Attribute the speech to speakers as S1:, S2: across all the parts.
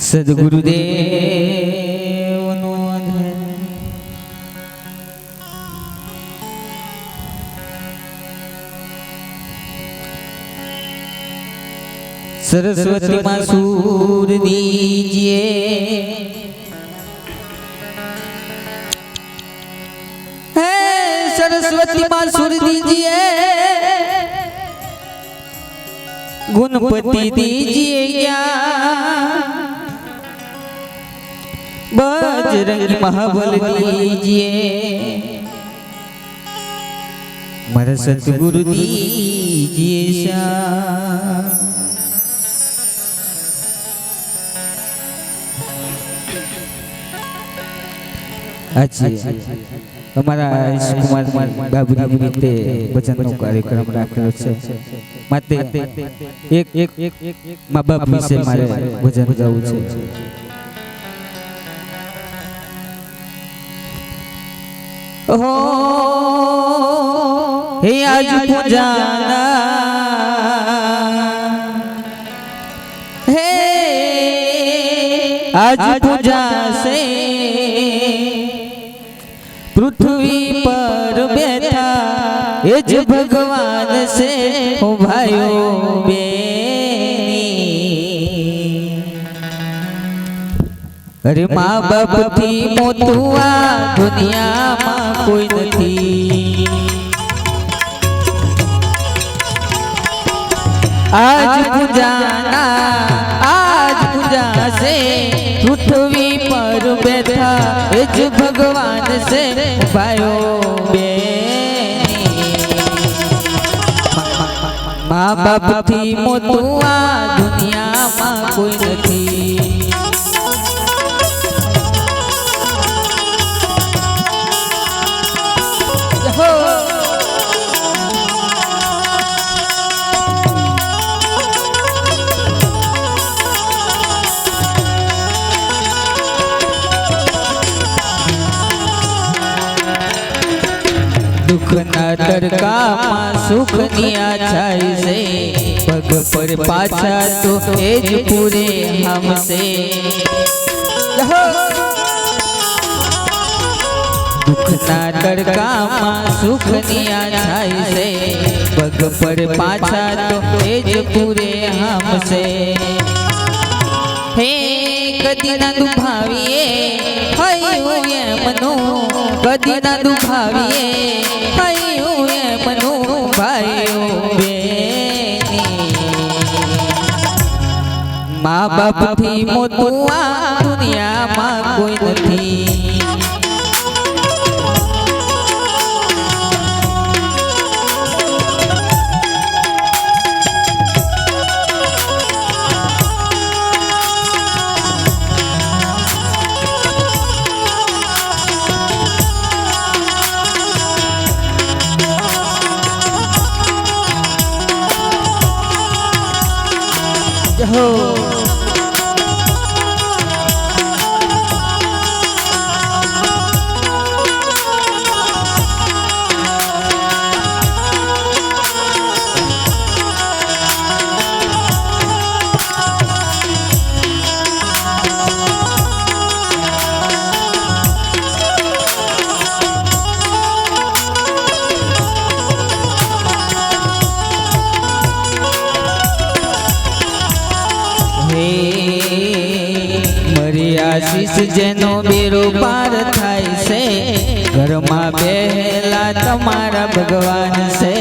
S1: સદગુરુદેવ નો सरस्वती माँ सूर दीजिए, है सरस्वती माँ सूर दीजिए, गुणपति दीजिए ज्ञान, बजरंगी महाबल दीजिए, मारा सतगुरु दीजिए श्याम। हमारा कुमार बाबुनी निमित्ते भजनનો કાર્યક્રમ રાખેલો છે માટે એક મા બાપ વિશે મારે ભજન ગાવું છે। हो हे आज पूजाना हे आज पूजा से पृथ्वी पर बैठा ये जो भगवान से हो भाइयों बेनी। अरे माँ बाप थी मोतुआ दुनिया माँ कोई नहीं। आज पूजाना आज पूजा से पृथ्वी पर बैठा जो भगवान से भाइयों बेनी। माँ बाप थी मोतुआ दुनिया माँ कोई नहीं। दुख ना तड़का माँ सुख निया छाई से पग पर पाछा तो एज पूरे हमसे। दुख ना तड़का माँ सुख निया छाई से पग पर पाछा तो एज पूरे हमसे। हे कदी ना दुभाविए हयो ये मनो कदी ना दुभाविए हयो ये मनो भाइयों बेनी। माँ बाप थी मोतुआ दुनिया माँ कोई नहीं। हो आशीष जेनो बेरो पार थाय से घर में बेला तमारा भगवान से।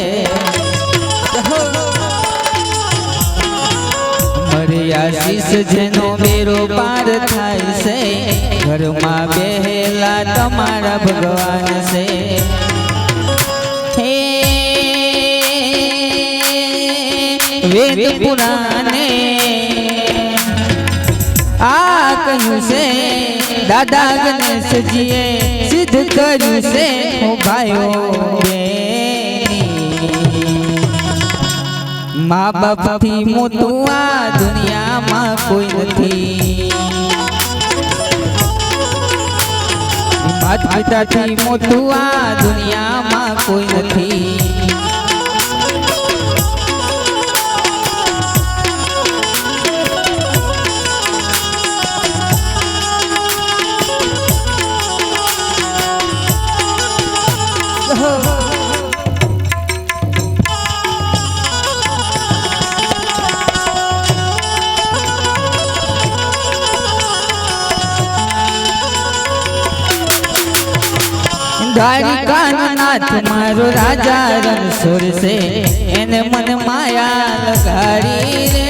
S1: मरी आशीष जेनो बेरो पार थाय से घर में बेला तमारा भगवान से। हे वेद पुराणे आ कहूँ से दादा गणेश जीए सिद्ध करूँ से हो भाइयों बेनी। माँ बाप थी मोतुआ दुनिया माँ कोई नहीं। માત પિતાથી મોટું આ દુનિયામાં કોઈ નથી. દ્વારિકા નાથ મારો રાજા રણછોડ છે, એને મન માયા લગાડી રે.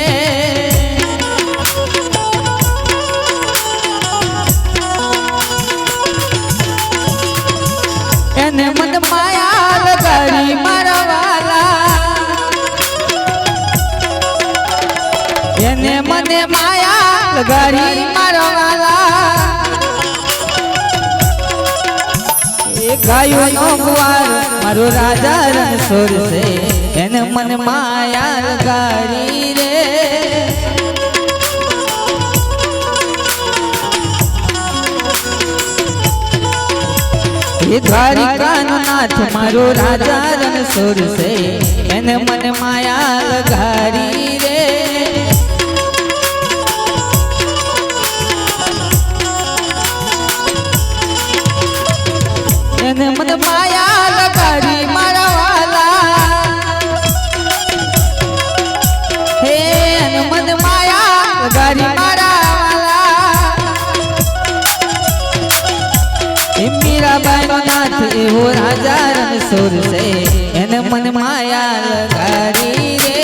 S1: એને મન માયા લગાડી મારા વાલા, એને મને માયા લગાડી મારા વાલા. ગાયો નો ગુવાર મારો રાજા રણછોડ છે, એને મન માયા લગાડી રે. એ દ્વારિકા નો નાથ મારો રાજા રણછોડ છે, એને મન માયા લગાડી રે. એને મન માયા લગાડી મારા વાલા, હે એને મન માયા લગાડી મારા વાલા. એ મીરાબાઈ નો નાથ એવો રાજા રણછોડ છે, એને મન માયા લગાડી રે.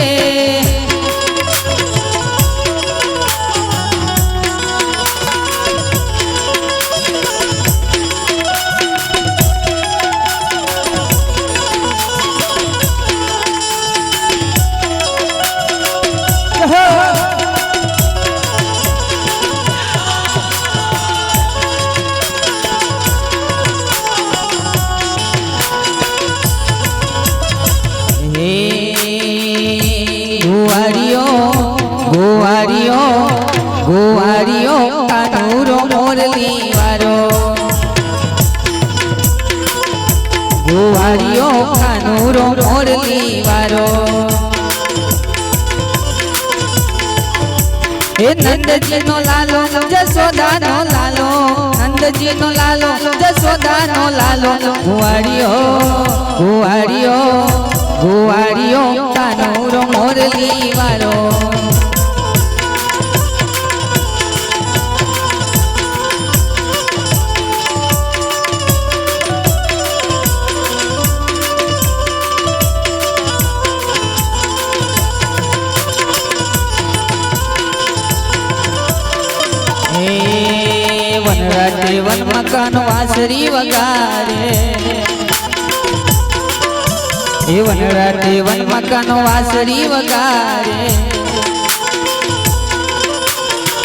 S1: ગોવારીઓ કાનુરો મોરલી વારો, ગોવારીઓ કાનુરો મોરલી વારો. એ નંદજી નો લાલો જસોદા નો લાલો, નંદજી નો લાલો જસોદા નો લાલો. ગોવારીઓ ગોવારીઓ ગોવારીઓ કાનુરો મોરલી વારો. વનરાજે વન મકાન વાસરી વગાડે, એ વનરાજે વન મકાન વાસરી વગાડે.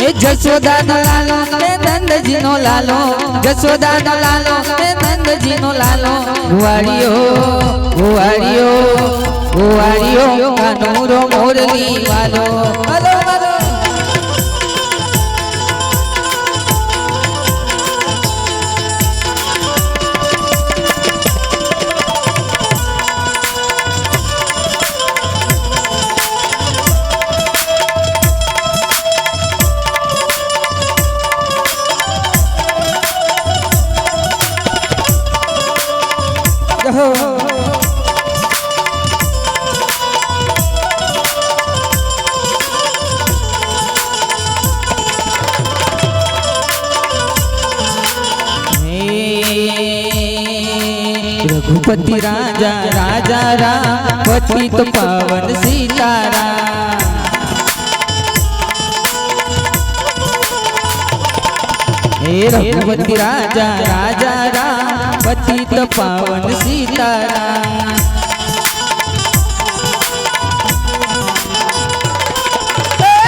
S1: એ જશોદા નો લાલો એ નંદજી નો લાલો, જશોદા નો લાલો એ નંદજી નો લાલો. ગુવારીઓ ગુવારીઓ ગુવારીઓ કાનુરો મોરલી વાલો. रघुपति राजा राजा राम पतित पावन सीताराम। हे रघुपति राजा राजा राम पतित पावन सीताराम।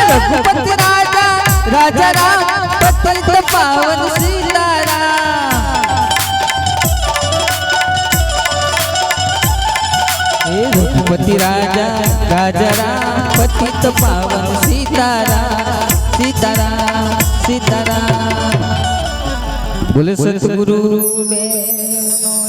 S1: रघुपति राजा राजा राम पतित पावन सीताराम। रघुपति राजा राजा राम पतित पावन सीताराम सीताराम सीताराम। બોલે સતગુરુ દેવનો